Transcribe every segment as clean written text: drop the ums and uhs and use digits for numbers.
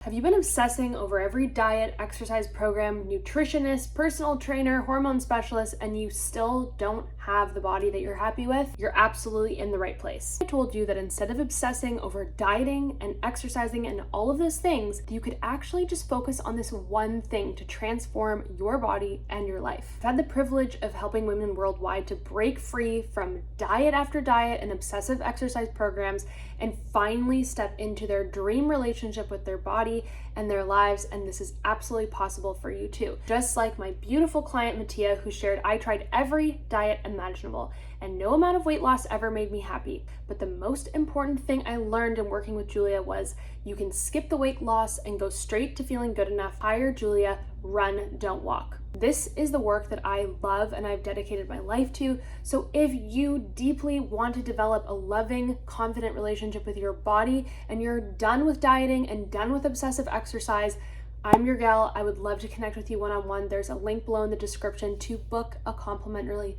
Have you been obsessing over every diet, exercise program, nutritionist, personal trainer, hormone specialist, and you still don't have the body that you're happy with? You're absolutely in the right place. I told you that instead of obsessing over dieting and exercising and all of those things, you could actually just focus on this one thing to transform your body and your life. I've had the privilege of helping women worldwide to break free from diet after diet and obsessive exercise programs and finally step into their dream relationship with their body and their lives, and this is absolutely possible for you too. Just like my beautiful client Mattia, who shared, I tried every diet imaginable and no amount of weight loss ever made me happy. But the most important thing I learned in working with Giulia was you can skip the weight loss and go straight to feeling good enough. Hire Giulia, run, don't walk. This is the work that I love and I've dedicated my life to. So if you deeply want to develop a loving, confident relationship with your body and you're done with dieting and done with obsessive exercise, I'm your gal. I would love to connect with you one-on-one. There's a link below in the description to book a complimentary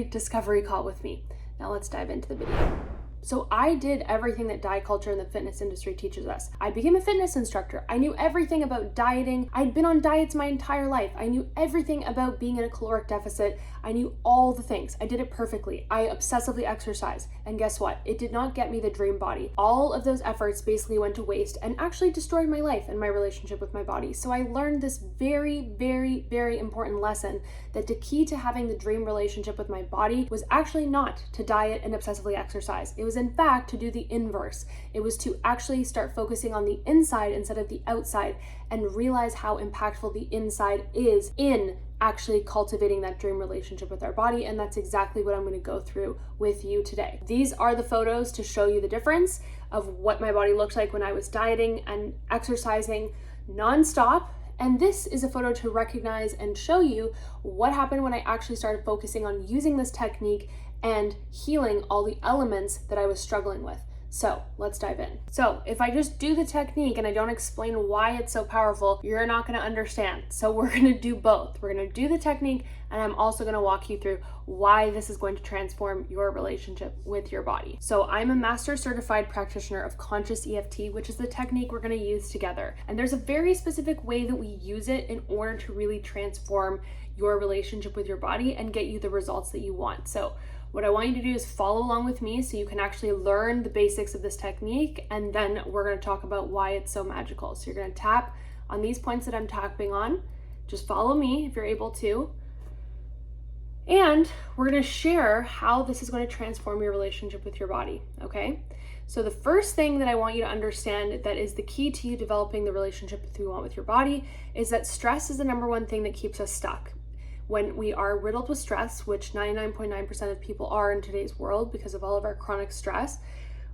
discovery call with me. Now let's dive into the video. So I did everything that diet culture and the fitness industry teaches us. I became a fitness instructor. I knew everything about dieting. I'd been on diets my entire life. I knew everything about being in a caloric deficit. I knew all the things. I did it perfectly. I obsessively exercised. And guess what? It did not get me the dream body. All of those efforts basically went to waste and actually destroyed my life and my relationship with my body. So I learned this very, very, very important lesson that the key to having the dream relationship with my body was actually not to diet and obsessively exercise. It was in fact to do the inverse. It was to actually start focusing on the inside instead of the outside and realize how impactful the inside is in actually cultivating that dream relationship with our body. And that's exactly what I'm going to go through with you today. These are the photos to show you the difference of what my body looked like when I was dieting and exercising nonstop. And this is a photo to recognize and show you what happened when I actually started focusing on using this technique and healing all the elements that I was struggling with. So let's dive in. So if I just do the technique and I don't explain why it's so powerful, you're not going to understand. So we're going to do both. We're going to do the technique, and I'm also going to walk you through why this is going to transform your relationship with your body. So I'm a master certified practitioner of conscious EFT, which is the technique we're going to use together. And there's a very specific way that we use it in order to really transform your relationship with your body and get you the results that you want. So what I want you to do is follow along with me so you can actually learn the basics of this technique, and then we're going to talk about why it's so magical. So you're going to tap on these points that I'm tapping on. Just follow me if you're able to. And we're going to share how this is going to transform your relationship with your body, okay? So the first thing that I want you to understand that is the key to you developing the relationship that you want with your body is that stress is the number one thing that keeps us stuck. When we are riddled with stress, which 99.9% of people are in today's world because of all of our chronic stress,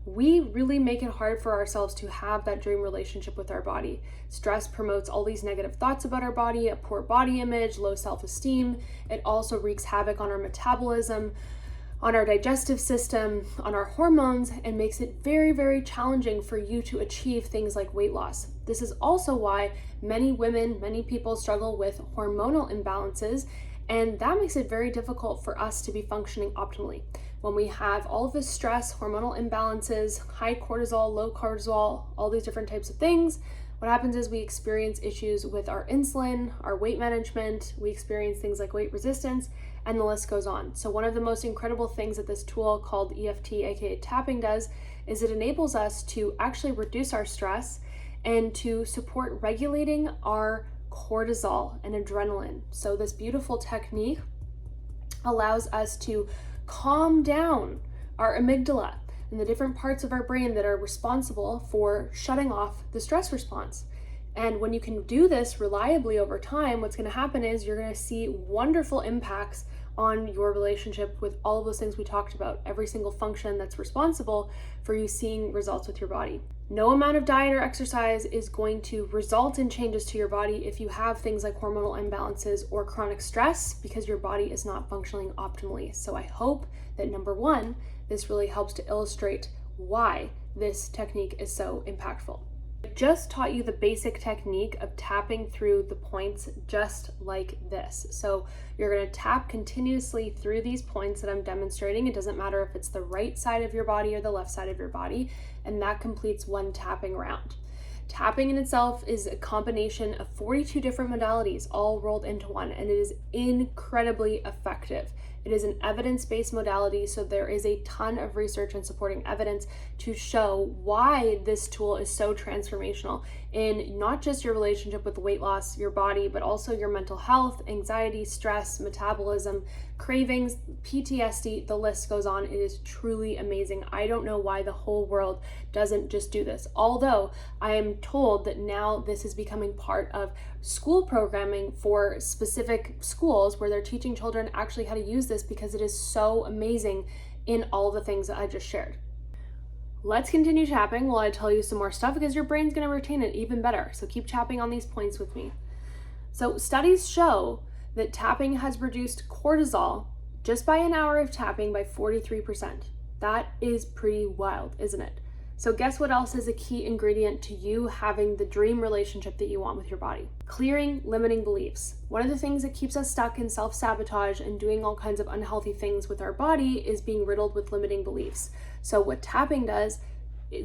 we really make it hard for ourselves to have that dream relationship with our body. Stress promotes all these negative thoughts about our body, a poor body image, low self-esteem. It also wreaks havoc on our metabolism, on our digestive system, on our hormones, and makes it very, very challenging for you to achieve things like weight loss. This is also why many women, many people struggle with hormonal imbalances, and that makes it very difficult for us to be functioning optimally. When we have all of this stress, hormonal imbalances, high cortisol, low cortisol, all these different types of things, what happens is we experience issues with our insulin, our weight management, we experience things like weight resistance, and the list goes on. So one of the most incredible things that this tool called EFT, aka tapping, does is it enables us to actually reduce our stress and to support regulating our cortisol and adrenaline. So this beautiful technique allows us to calm down our amygdala and the different parts of our brain that are responsible for shutting off the stress response. And when you can do this reliably over time, what's going to happen is you're going to see wonderful impacts on your relationship with all of those things we talked about, every single function that's responsible for you seeing results with your body. No amount of diet or exercise is going to result in changes to your body if you have things like hormonal imbalances or chronic stress because your body is not functioning optimally. So I hope that number one, this really helps to illustrate why this technique is so impactful. I just taught you the basic technique of tapping through the points just like this. So you're going to tap continuously through these points that I'm demonstrating. It doesn't matter if it's the right side of your body or the left side of your body, and that completes one tapping round. Tapping in itself is a combination of 42 different modalities all rolled into one, and it is incredibly effective. It is an evidence-based modality, so there is a ton of research and supporting evidence to show why this tool is so transformational in not just your relationship with weight loss, your body, but also your mental health, anxiety, stress, metabolism, cravings, PTSD, the list goes on. It is truly amazing. I don't know why the whole world doesn't just do this. Although I am told that now this is becoming part of school programming for specific schools where they're teaching children actually how to use this because it is so amazing in all the things that I just shared. Let's continue tapping while I tell you some more stuff because your brain's going to retain it even better. So keep tapping on these points with me. So studies show that tapping has reduced cortisol just by an hour of tapping by 43%. That is pretty wild, isn't it? So guess what else is a key ingredient to you having the dream relationship that you want with your body? Clearing limiting beliefs. One of the things that keeps us stuck in self-sabotage and doing all kinds of unhealthy things with our body is being riddled with limiting beliefs. So what tapping does,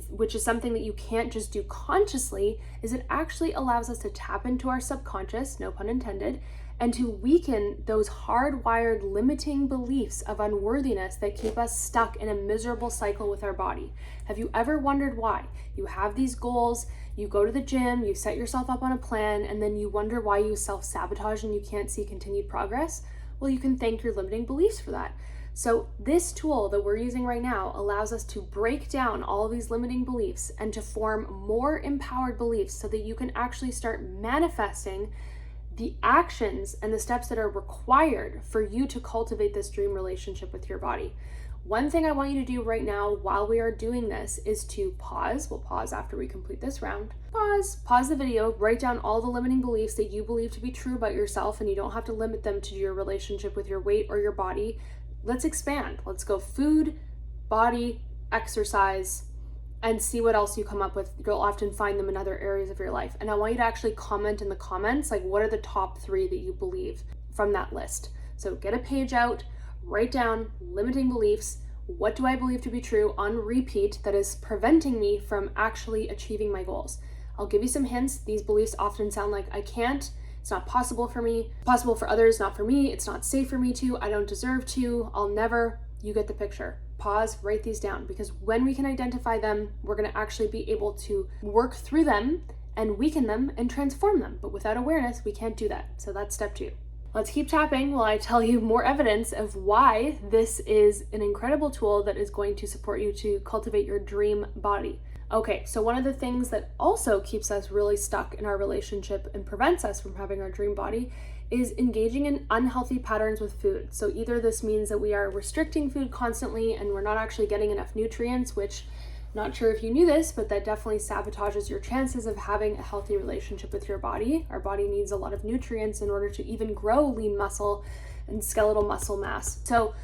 which is something that you can't just do consciously, is it actually allows us to tap into our subconscious, no pun intended, and to weaken those hardwired limiting beliefs of unworthiness that keep us stuck in a miserable cycle with our body. Have you ever wondered why? You have these goals, you go to the gym, you set yourself up on a plan, and then you wonder why you self-sabotage and you can't see continued progress? Well, you can thank your limiting beliefs for that. So this tool that we're using right now allows us to break down all of these limiting beliefs and to form more empowered beliefs so that you can actually start manifesting the actions and the steps that are required for you to cultivate this dream relationship with your body. One thing I want you to do right now while we are doing this is to pause. We'll pause after we complete this round. Pause the video, write down all the limiting beliefs that you believe to be true about yourself, and you don't have to limit them to your relationship with your weight or your body. Let's expand. Let's go food, body, exercise, and see what else you come up with. You'll often find them in other areas of your life. And I want you to actually comment in the comments, like what are the top 3 that you believe from that list. So get a page out, write down limiting beliefs. What do I believe to be true on repeat that is preventing me from actually achieving my goals? I'll give you some hints. These beliefs often sound like I can't, it's not possible for me, possible for others, not for me, it's not safe for me to, I don't deserve to, I'll never. You get the picture. Pause, write these down, because when we can identify them, we're going to actually be able to work through them and weaken them and transform them. But without awareness, we can't do that. So that's step 2. Let's keep tapping while I tell you more evidence of why this is an incredible tool that is going to support you to cultivate your dream body. Okay, so one of the things that also keeps us really stuck in our relationship and prevents us from having our dream body is engaging in unhealthy patterns with food. So either this means that we are restricting food constantly and we're not actually getting enough nutrients, which not sure if you knew this, but that definitely sabotages your chances of having a healthy relationship with your body. Our body needs a lot of nutrients in order to even grow lean muscle and skeletal muscle mass. So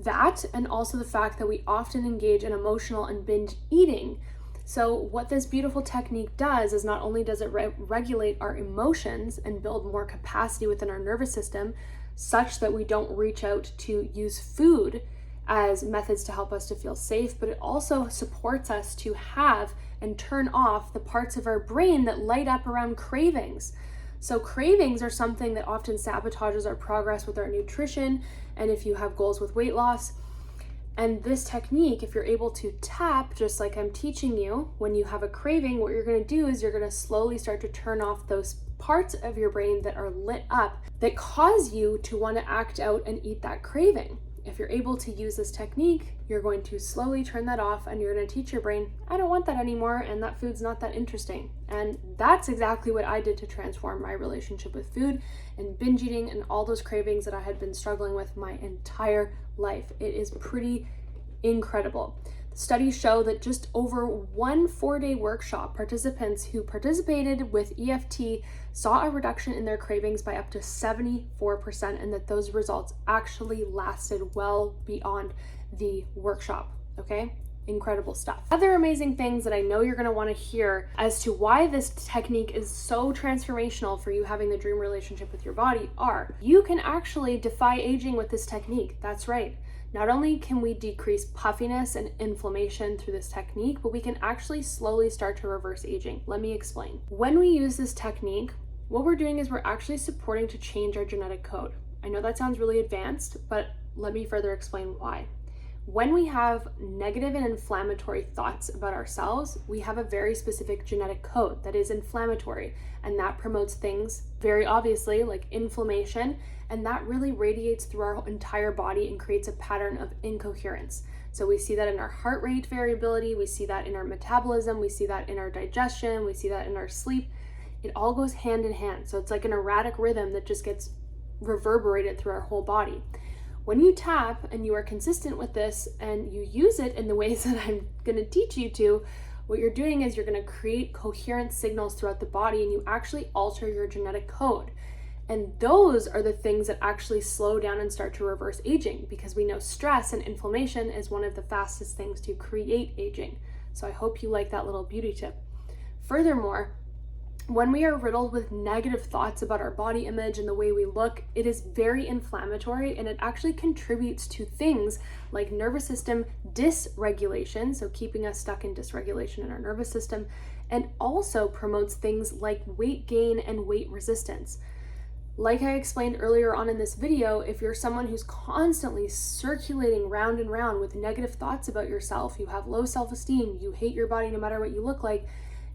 that, and also the fact that we often engage in emotional and binge eating. So what this beautiful technique does is not only does it regulate our emotions and build more capacity within our nervous system such that we don't reach out to use food as methods to help us to feel safe, but it also supports us to have and turn off the parts of our brain that light up around cravings. So cravings are something that often sabotages our progress with our nutrition, and if you have goals with weight loss. And this technique, if you're able to tap, just like I'm teaching you, when you have a craving, what you're going to do is you're going to slowly start to turn off those parts of your brain that are lit up that cause you to want to act out and eat that craving. If you're able to use this technique, you're going to slowly turn that off and you're going to teach your brain, I don't want that anymore, and that food's not that interesting. And that's exactly what I did to transform my relationship with food and binge eating and all those cravings that I had been struggling with my entire life. It is pretty incredible. Studies show that just over one 4-day workshop, participants who participated with EFT saw a reduction in their cravings by up to 74%, and that those results actually lasted well beyond the workshop. Okay? Incredible stuff. Other amazing things that I know you're going to want to hear as to why this technique is so transformational for you having the dream relationship with your body are, you can actually defy aging with this technique. That's right. Not only can we decrease puffiness and inflammation through this technique, but we can actually slowly start to reverse aging. Let me explain. When we use this technique, what we're doing is we're actually supporting to change our genetic code. I know that sounds really advanced, but let me further explain why. When we have negative and inflammatory thoughts about ourselves, we have a very specific genetic code that is inflammatory, and that promotes things very obviously like inflammation, and that really radiates through our entire body and creates a pattern of incoherence. So we see that in our heart rate variability, we see that in our metabolism, we see that in our digestion, we see that in our sleep. It all goes hand in hand. So it's like an erratic rhythm that just gets reverberated through our whole body. When you tap and you are consistent with this and you use it in the ways that I'm going to teach you to, what you're doing is you're going to create coherent signals throughout the body, and you actually alter your genetic code. And those are the things that actually slow down and start to reverse aging, because we know stress and inflammation is one of the fastest things to create aging. So I hope you like that little beauty tip. Furthermore, when we are riddled with negative thoughts about our body image and the way we look, it is very inflammatory, and it actually contributes to things like nervous system dysregulation, so keeping us stuck in dysregulation in our nervous system, and also promotes things like weight gain and weight resistance. Like I explained earlier on in this video, if you're someone who's constantly circulating round and round with negative thoughts about yourself, you have low self-esteem, you hate your body no matter what you look like,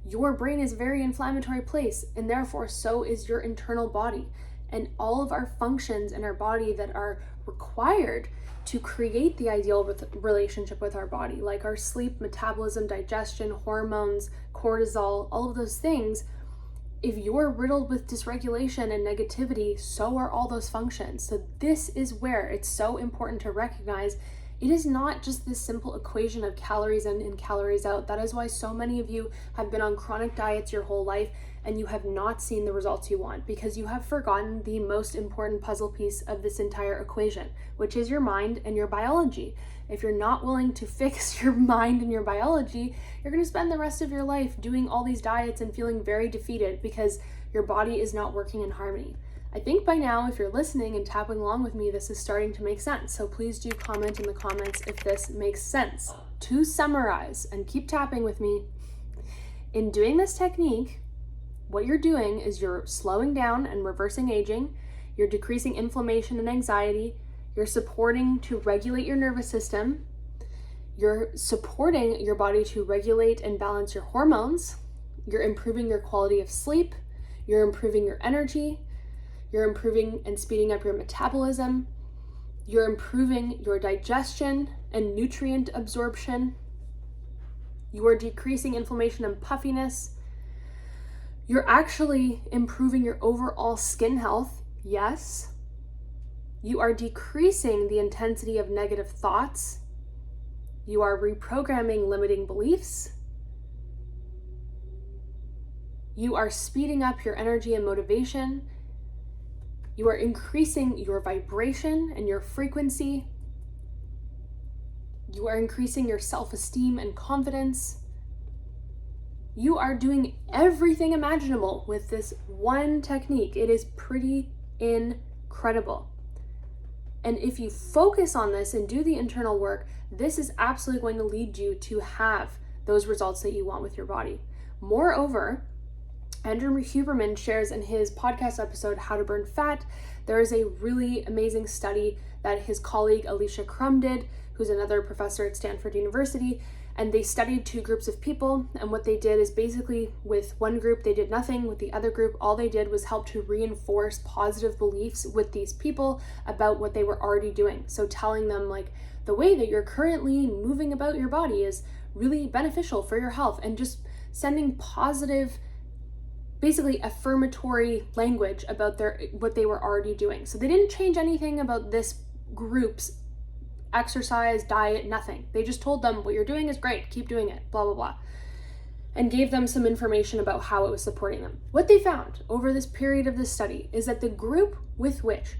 your brain is a very inflammatory place, and therefore so is your internal body. And all of our functions in our body that are required to create the ideal relationship with our body, like our sleep, metabolism, digestion, hormones, cortisol, all of those things, if you're riddled with dysregulation and negativity, so are all those functions. So this is where it's so important to recognize it is not just this simple equation of calories in and calories out. That is why so many of you have been on chronic diets your whole life and you have not seen the results you want, because you have forgotten the most important puzzle piece of this entire equation, which is your mind and your biology. If you're not willing to fix your mind and your biology, you're going to spend the rest of your life doing all these diets and feeling very defeated because your body is not working in harmony. I think by now, if you're listening and tapping along with me, this is starting to make sense. So please do comment in the comments if this makes sense. To summarize, and keep tapping with me, in doing this technique, what you're doing is you're slowing down and reversing aging, you're decreasing inflammation and anxiety, you're supporting to regulate your nervous system, you're supporting your body to regulate and balance your hormones, you're improving your quality of sleep, you're improving your energy, you're improving and speeding up your metabolism, you're improving your digestion and nutrient absorption, you are decreasing inflammation and puffiness, you're actually improving your overall skin health, yes. You are decreasing the intensity of negative thoughts. You are reprogramming limiting beliefs. You are speeding up your energy and motivation. You are increasing your vibration and your frequency. You are increasing your self-esteem and confidence. You are doing everything imaginable with this one technique. It is pretty incredible. And if you focus on this and do the internal work, this is absolutely going to lead you to have those results that you want with your body. Moreover, Andrew Huberman shares in his podcast episode, How to Burn Fat, there is a really amazing study that his colleague Alicia Crum did, who's another professor at Stanford University, and they studied two groups of people, and what they did is basically with one group they did nothing, with the other group all they did was help to reinforce positive beliefs with these people about what they were already doing. So telling them like the way that you're currently moving about your body is really beneficial for your health, and just sending positive, basically affirmatory language about what they were already doing. So they didn't change anything about this group's exercise, diet, nothing. They just told them what you're doing is great, keep doing it, blah, blah, blah, and gave them some information about how it was supporting them. What they found over this period of this study is that the group with which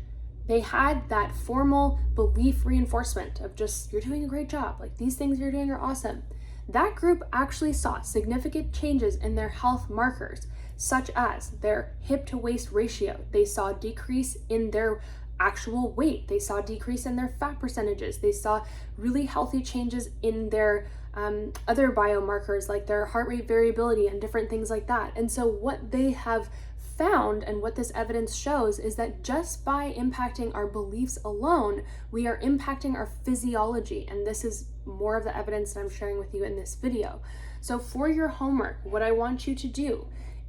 they had that formal belief reinforcement of just, you're doing a great job, like these things you're doing are awesome, that group actually saw significant changes in their health markers, such as their hip to waist ratio. They saw a decrease in their actual weight. They saw a decrease in their fat percentages. They saw really healthy changes in their other biomarkers like their heart rate variability and different things like that. And so what they have found and what this evidence shows is that just by impacting our beliefs alone, we are impacting our physiology. And this is more of the evidence that I'm sharing with you in this video. So for your homework, what I want you to do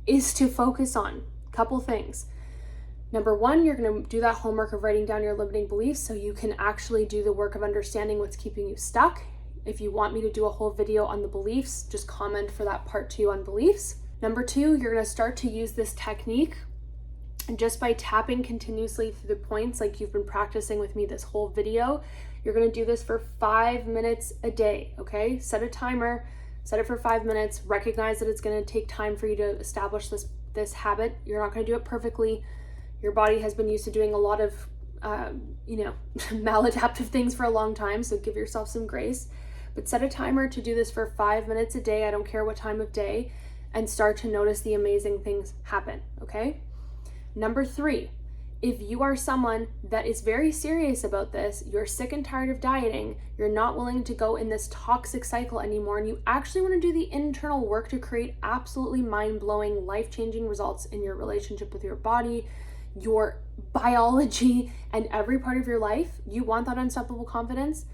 is to focus on a couple things. Number one, you're going to do that homework of writing down your limiting beliefs so you can actually do the work of understanding what's keeping you stuck. If you want me to do a whole video on the beliefs, just comment for that part 2 on beliefs. Number 2, you're going to start to use this technique and just by tapping continuously through the points like you've been practicing with me this whole video. You're going to do this for 5 minutes a day, okay? Set a timer, set it for 5 minutes, recognize that it's going to take time for you to establish this habit. You're not going to do it perfectly. Your body has been used to doing a lot of, maladaptive things for a long time, so give yourself some grace. But set a timer to do this for 5 minutes a day, I don't care what time of day, and start to notice the amazing things happen, okay? Number 3, if you are someone that is very serious about this, you're sick and tired of dieting, you're not willing to go in this toxic cycle anymore, and you actually want to do the internal work to create absolutely mind-blowing, life-changing results in your relationship with your body, your biology, and every part of your life, you want that unstoppable confidence,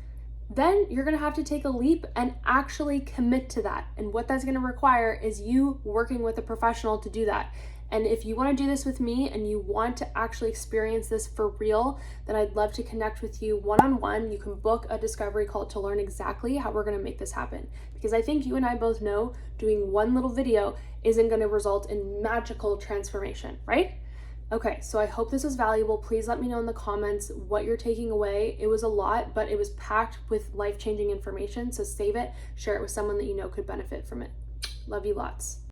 then you're going to have to take a leap and actually commit to that. And what that's going to require is you working with a professional to do that. And if you want to do this with me and you want to actually experience this for real, then I'd love to connect with you one-on-one. You can book a discovery call to learn exactly how we're going to make this happen. Because I think you and I both know doing one little video isn't going to result in magical transformation, right? Okay, so I hope this was valuable. Please let me know in the comments what you're taking away. It was a lot, but it was packed with life-changing information. So save it, share it with someone that you know could benefit from it. Love you lots.